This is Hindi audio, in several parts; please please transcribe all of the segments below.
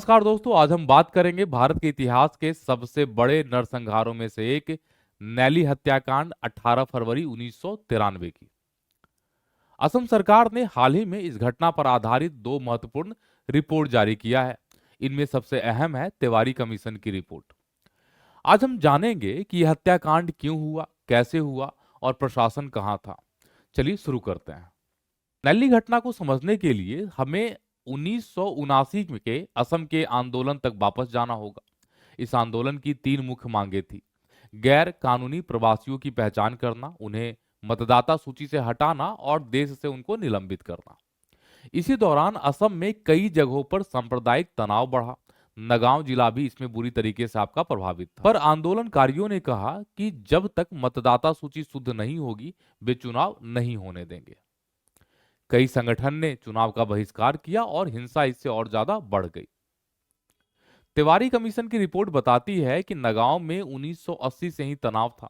नमस्कार दोस्तों, आज हम बात करेंगे भारत के इतिहास के सबसे बड़े नरसंहारों में से एक नैली हत्याकांड 18 फरवरी 1993 की। असम सरकार ने हाल ही में इस घटना पर आधारित दो महत्वपूर्ण रिपोर्ट जारी किया है। इनमें सबसे अहम है तिवारी कमीशन की रिपोर्ट। आज हम जानेंगे कि यह हत्याकांड क्यों हुआ, कैसे हुआ और प्रशासन कहाँ था। चलिए शुरू करते हैं। नैली घटना को समझने के लिए हमें 1979 के असम के आंदोलन तक वापस जाना होगा। इस आंदोलन की तीन मुख्य मांगे थी: गैर कानूनी प्रवासियों की पहचान करना, उन्हें मतदाता सूची से हटाना और देश से उनको निलंबित करना। इसी दौरान असम में कई जगहों पर सांप्रदायिक तनाव बढ़ा। नगांव जिला भी इसमें बुरी तरीके से आपका प्रभावित था। पर आंदोलनकारियों ने कहा कि जब तक मतदाता सूची शुद्ध नहीं होगी, वे चुनाव नहीं होने देंगे। कई संगठन ने चुनाव का बहिष्कार किया और हिंसा इससे और ज्यादा बढ़ गई। तिवारी कमीशन की रिपोर्ट बताती है कि नगांव में 1980 से ही तनाव था।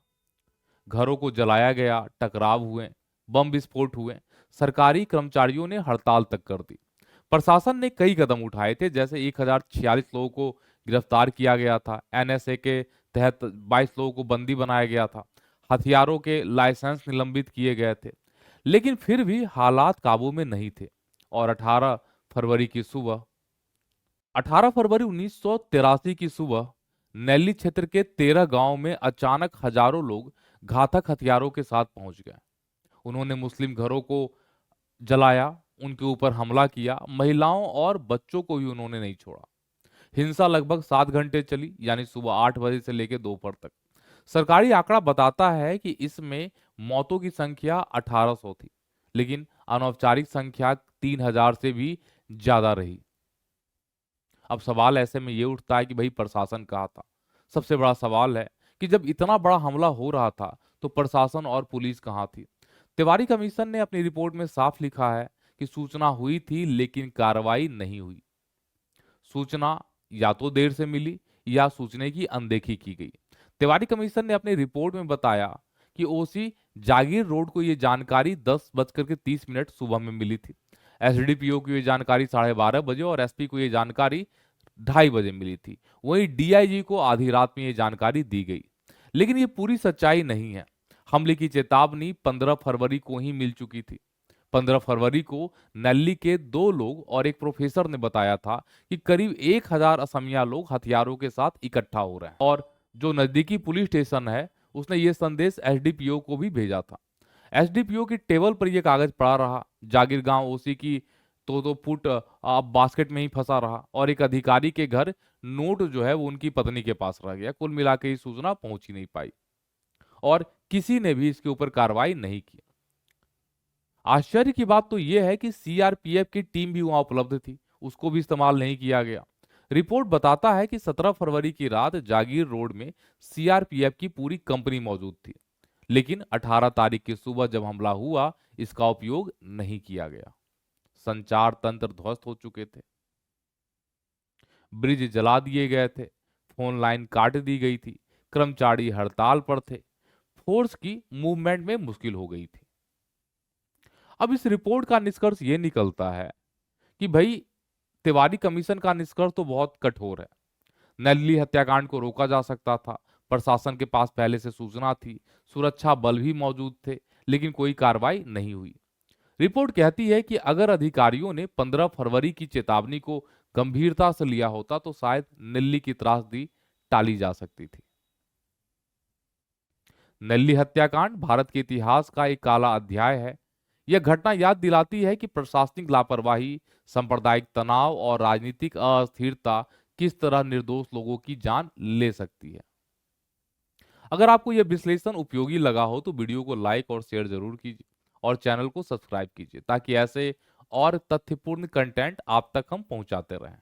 घरों को जलाया गया, टकराव हुए, बम विस्फोट हुए। सरकारी कर्मचारियों ने हड़ताल तक कर दी। प्रशासन ने कई कदम उठाए थे, जैसे 1046 लोगों को गिरफ्तार किया गया था। एनएसए के तहत 22 लोगों को बंदी बनाया गया था। हथियारों के लाइसेंस निलंबित किए गए थे। लेकिन फिर भी हालात काबू में नहीं थे और 18 फरवरी 1983 की सुबह नैली क्षेत्र के 13 गांवों में अचानक हजारों लोग घातक हथियारों के साथ पहुंच गए। उन्होंने मुस्लिम घरों को जलाया, उनके ऊपर हमला किया। महिलाओं और बच्चों को भी उन्होंने नहीं छोड़ा। हिंसा लगभग 7 घंटे चली, यानी सुबह 8 बजे से लेकर दोपहर तक। सरकारी आंकड़ा बताता है कि इसमें मौतों की संख्या 1800 थी, लेकिन अनौपचारिक संख्या 3000 से भी ज्यादा रही। अब सवाल ऐसे में ये उठता है कि भाई प्रशासन कहाँ था। सबसे बड़ा सवाल है कि जब इतना बड़ा हमला हो रहा था तो प्रशासन और पुलिस कहाँ थी। तिवारी कमीशन ने अपनी रिपोर्ट में साफ लिखा है कि सूचना हुई थी लेकिन कार्रवाई नहीं हुई। सूचना या तो देर से मिली या सूचना की अनदेखी की गई। तिवारी कमीशन ने अपनी रिपोर्ट में बताया कि ओसी जागीर रोड को यह जानकारी 10:30 सुबह में मिली थी। एसडीपीओ को यह जानकारी 12:30 बजे और एसपी को यह जानकारी 2:30 बजे मिली थी। वहीं डीआईजी को आधी रात में यह जानकारी दी गई। लेकिन यह पूरी सच्चाई नहीं है। हमले की चेतावनी 15 फरवरी को ही मिल चुकी थी। 15 फरवरी को नल्ली के 2 लोग और एक प्रोफेसर ने बताया था कि करीब 1000 असमिया लोग हथियारों के साथ इकट्ठा हो रहे हैं। और जो नजदीकी पुलिस स्टेशन है, उसने ये संदेश एसडीपीओ को भी भेजा था। एसडीपीओ की टेबल पर यह कागज पड़ा रहा। जागीर गांव ओसी की तो फुट बास्केट में ही फंसा रहा और एक अधिकारी के घर नोट जो है वो उनकी पत्नी के पास रह गया। कुल मिलाकर ये सूचना पहुंच ही नहीं पाई और किसी ने भी इसके ऊपर कार्रवाई नहीं की। आश्चर्य की बात तो यह है कि सीआरपीएफ की टीम भी वहां उपलब्ध थी, उसको भी इस्तेमाल नहीं किया गया। रिपोर्ट बताता है कि 17 फरवरी की रात जागीर रोड में सीआरपीएफ की पूरी कंपनी मौजूद थी, लेकिन 18 तारीख की सुबह जब हमला हुआ, इसका उपयोग नहीं किया गया। संचार तंत्र ध्वस्त हो चुके थे, ब्रिज जला दिए गए थे, फोन लाइन काट दी गई थी, कर्मचारी हड़ताल पर थे, फोर्स की मूवमेंट में मुश्किल हो गई थी। अब इस रिपोर्ट का निष्कर्ष ये निकलता है कि भाई तिवारी कमीशन का निष्कर्ष तो बहुत कठोर है। नल्ली हत्याकांड को रोका जा सकता था। प्रशासन के पास पहले से सूचना थी, सुरक्षा बल भी मौजूद थे, लेकिन कोई कार्रवाई नहीं हुई। रिपोर्ट कहती है कि अगर अधिकारियों ने 15 फरवरी की चेतावनी को गंभीरता से लिया होता तो शायद नल्ली की त्रासदी टाली जा सकती थी। नल्ली हत्याकांड भारत के इतिहास का एक काला अध्याय है। यह घटना याद दिलाती है कि प्रशासनिक लापरवाही, सांप्रदायिक तनाव और राजनीतिक अस्थिरता किस तरह निर्दोष लोगों की जान ले सकती है। अगर आपको यह विश्लेषण उपयोगी लगा हो तो वीडियो को लाइक और शेयर जरूर कीजिए और चैनल को सब्सक्राइब कीजिए ताकि ऐसे और तथ्यपूर्ण कंटेंट आप तक हम पहुंचाते रहें।